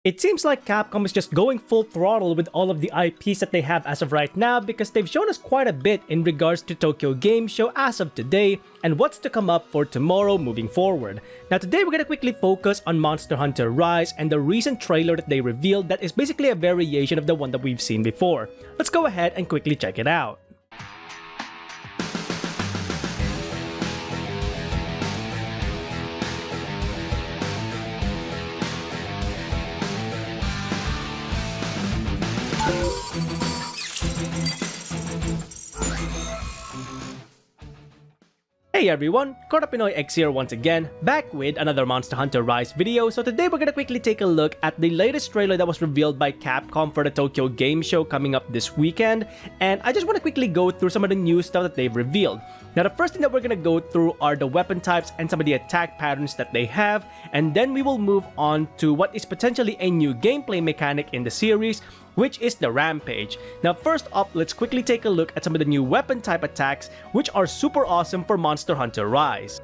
It seems like Capcom is just going full throttle with all of the IPs that they have as of right now, because they've shown us quite a bit in regards to Tokyo Game Show as of today and what's to come up for tomorrow moving forward. Now today we're gonna quickly focus on Monster Hunter Rise and the recent trailer that they revealed that is basically a variation of the one that we've seen before. Let's go ahead and quickly check it out. Hey everyone, Pinoy X here once again, back with another Monster Hunter Rise video. So today we're gonna quickly take a look at the latest trailer that was revealed by Capcom for the Tokyo Game Show coming up this weekend, and I just want to quickly go through some of the new stuff that they've revealed. Now the first thing that we're gonna go through are the weapon types and some of the attack patterns that they have, and then we will move on to what is potentially a new gameplay mechanic in the series, which is the Rampage. Now first up, let's quickly take a look at some of the new weapon type attacks, which are super awesome for Monster Hunter Rise.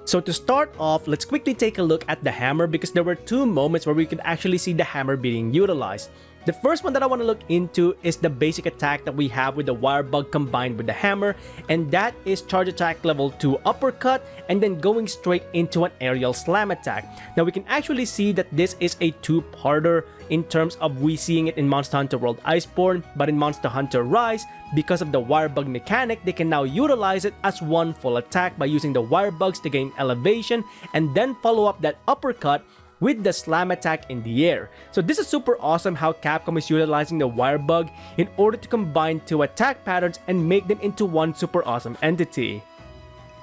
So to start off, let's quickly take a look at the hammer, because there were two moments where we could actually see the hammer being utilized. The first one that I want to look into is the basic attack that we have with the wire bug combined with the hammer, and that is charge attack level 2 uppercut and then going straight into an aerial slam attack. Now we can actually see that this is a two-parter in terms of we seeing it in Monster Hunter World Iceborne, but in Monster Hunter Rise, because of the wire bug mechanic, they can now utilize it as one full attack by using the wire bugs to gain elevation and then follow up that uppercut with the slam attack in the air. So this is super awesome how Capcom is utilizing the wire bug in order to combine two attack patterns and make them into one super awesome entity.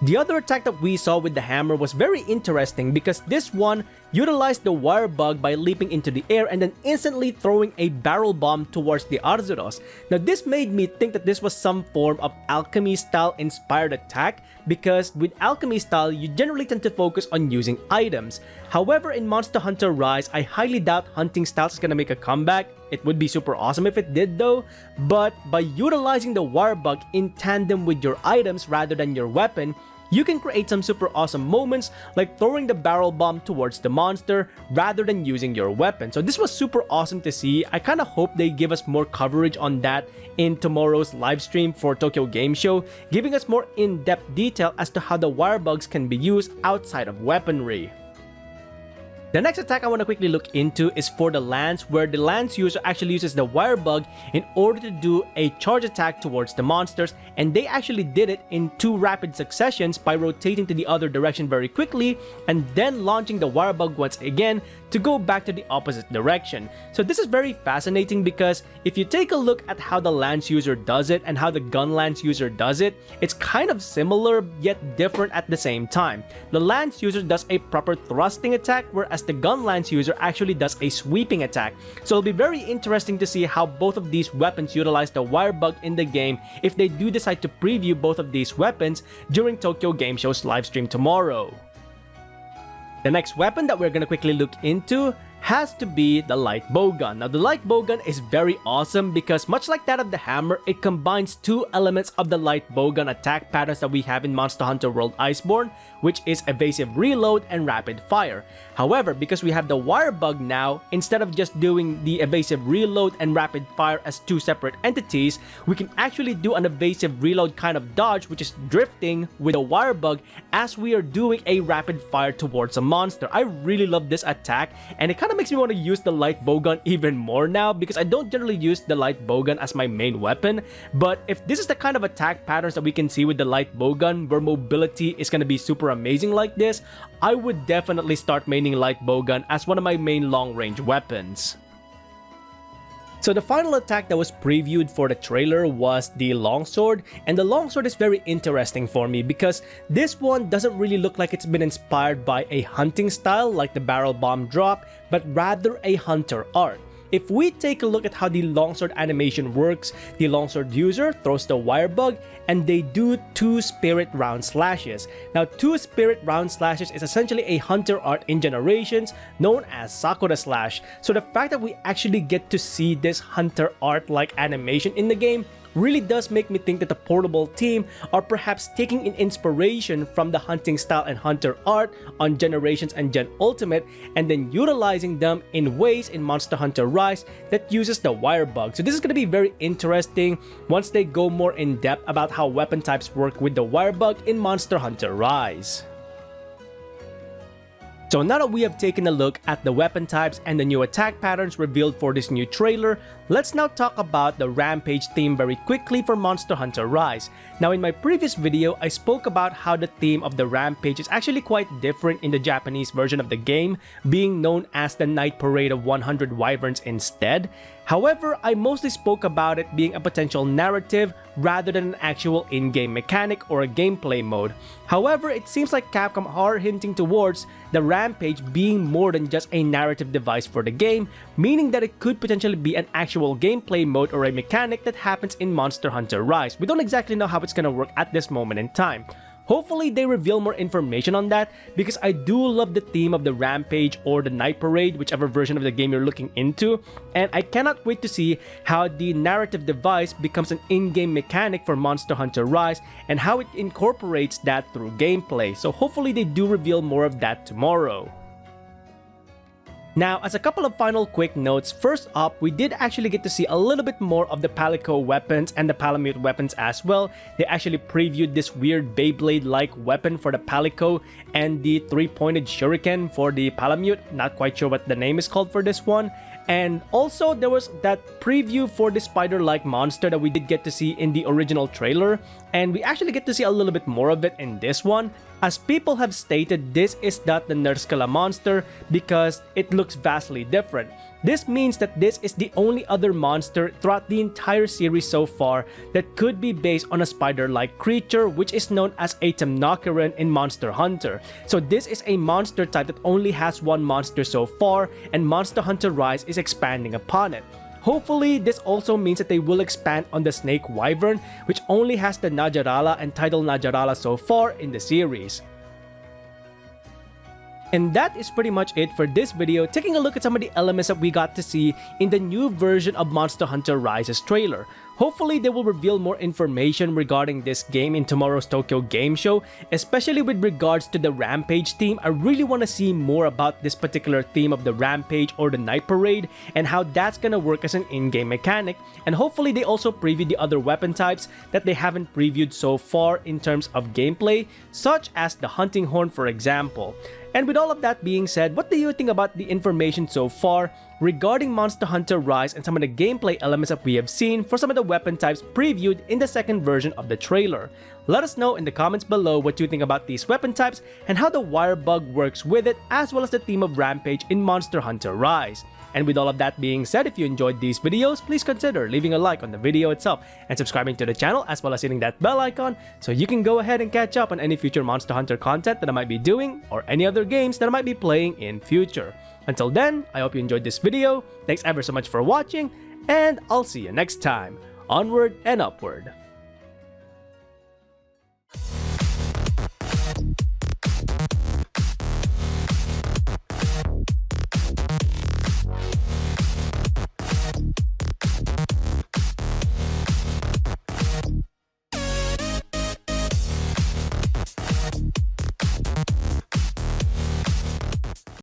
The other attack that we saw with the hammer was very interesting, because this one utilized the wire bug by leaping into the air and then instantly throwing a barrel bomb towards the Arzuros. Now this made me think that this was some form of alchemy style inspired attack, because with alchemy style you generally tend to focus on using items. However, in Monster Hunter Rise, I highly doubt hunting styles is gonna make a comeback. It would be super awesome if it did though, but by utilizing the wire bug in tandem with your items rather than your weapon, you can create some super awesome moments like throwing the barrel bomb towards the monster rather than using your weapon. So this was super awesome to see. I kind of hope they give us more coverage on that in tomorrow's live stream for Tokyo Game Show, giving us more in-depth detail as to how the wire bugs can be used outside of weaponry. The next attack I want to quickly look into is for the Lance, where the Lance user actually uses the wire bug in order to do a charge attack towards the monsters, and they actually did it in two rapid successions by rotating to the other direction very quickly and then launching the wire bug once again to go back to the opposite direction. So this is very fascinating, because if you take a look at how the Lance user does it and how the Gun Lance user does it, it's kind of similar yet different at the same time. The Lance user does a proper thrusting attack, whereas the Gun Lance user actually does a sweeping attack. So it'll be very interesting to see how both of these weapons utilize the wire bug in the game if they do decide to preview both of these weapons during Tokyo Game Show's livestream tomorrow. The next weapon that we're gonna quickly look into has to be the light bowgun. Now the light bowgun is very awesome because much like that of the hammer, it combines two elements of the light bowgun attack patterns that we have in Monster Hunter World Iceborne, which is evasive reload and rapid fire. However, because we have the wire bug now, instead of just doing the evasive reload and rapid fire as two separate entities, we can actually do an evasive reload kind of dodge, which is drifting with the wire bug as we are doing a rapid fire towards a monster. I really love this attack, and it kind of makes me want to use the light bowgun even more now, because I don't generally use the light bowgun as my main weapon. But if this is the kind of attack patterns that we can see with the light bowgun, where mobility is going to be super amazing like this, I would definitely start maining light bowgun as one of my main long-range weapons. So the final attack that was previewed for the trailer was the longsword, and the longsword is very interesting for me because this one doesn't really look like it's been inspired by a hunting style like the barrel bomb drop, but rather a hunter art. If we take a look at how the longsword animation works, the longsword user throws the wire bug and they do 2 spirit round slashes. Now 2 spirit round slashes is essentially a hunter art in Generations known as Sakura Slash. So the fact that we actually get to see this hunter art like animation in the game really does make me think that the portable team are perhaps taking an inspiration from the hunting style and hunter art on Generations and Gen Ultimate and then utilizing them in ways in Monster Hunter Rise that uses the wire bug. So this is going to be very interesting once they go more in depth about how weapon types work with the wire bug in Monster Hunter Rise. So now that we have taken a look at the weapon types and the new attack patterns revealed for this new trailer, let's now talk about the Rampage theme very quickly for Monster Hunter Rise. Now in my previous video, I spoke about how the theme of the Rampage is actually quite different in the Japanese version of the game, being known as the Night Parade of 100 Wyverns instead. However, I mostly spoke about it being a potential narrative rather than an actual in-game mechanic or a gameplay mode. However, it seems like Capcom are hinting towards the Rampage being more than just a narrative device for the game, meaning that it could potentially be an actual gameplay mode or a mechanic that happens in Monster Hunter Rise. We don't exactly know how it's gonna work at this moment in time. Hopefully they reveal more information on that because I do love the theme of the Rampage or the Night Parade, whichever version of the game you're looking into, and I cannot wait to see how the narrative device becomes an in-game mechanic for Monster Hunter Rise and how it incorporates that through gameplay. So hopefully they do reveal more of that tomorrow. Now, as a couple of final quick notes, first up, we did actually get to see a little bit more of the Palico weapons and the Palamute weapons as well. They actually previewed this weird Beyblade-like weapon for the Palico and the three-pointed shuriken for the Palamute. Not quite sure what the name is called for this one. And also, there was that preview for the spider-like monster that we did get to see in the original trailer, and we actually get to see a little bit more of it in this one. As people have stated, this is not the Nerskala monster because it looks vastly different. This means that this is the only other monster throughout the entire series so far that could be based on a spider-like creature, which is known as a Temnokiran in Monster Hunter. So this is a monster type that only has one monster so far, and Monster Hunter Rise is expanding upon it. Hopefully, this also means that they will expand on the Snake Wyvern, which only has the Najarala and Tidal Najarala so far in the series. And that is pretty much it for this video, taking a look at some of the elements that we got to see in the new version of Monster Hunter Rise's trailer. Hopefully they will reveal more information regarding this game in tomorrow's Tokyo Game Show, especially with regards to the Rampage theme. I really want to see more about this particular theme of the Rampage or the Night Parade and how that's gonna work as an in-game mechanic, and hopefully they also preview the other weapon types that they haven't previewed so far in terms of gameplay, such as the Hunting Horn for example. And with all of that being said, what do you think about the information so far regarding Monster Hunter Rise and some of the gameplay elements that we have seen for some of the weapon types previewed in the second version of the trailer? Let us know in the comments below what you think about these weapon types and how the wire bug works with it, as well as the theme of Rampage in Monster Hunter Rise. And with all of that being said, if you enjoyed these videos, please consider leaving a like on the video itself and subscribing to the channel, as well as hitting that bell icon so you can go ahead and catch up on any future Monster Hunter content that I might be doing or any other games that I might be playing in future. Until then, I hope you enjoyed this video. Thanks ever so much for watching, and I'll see you next time. Onward and upward.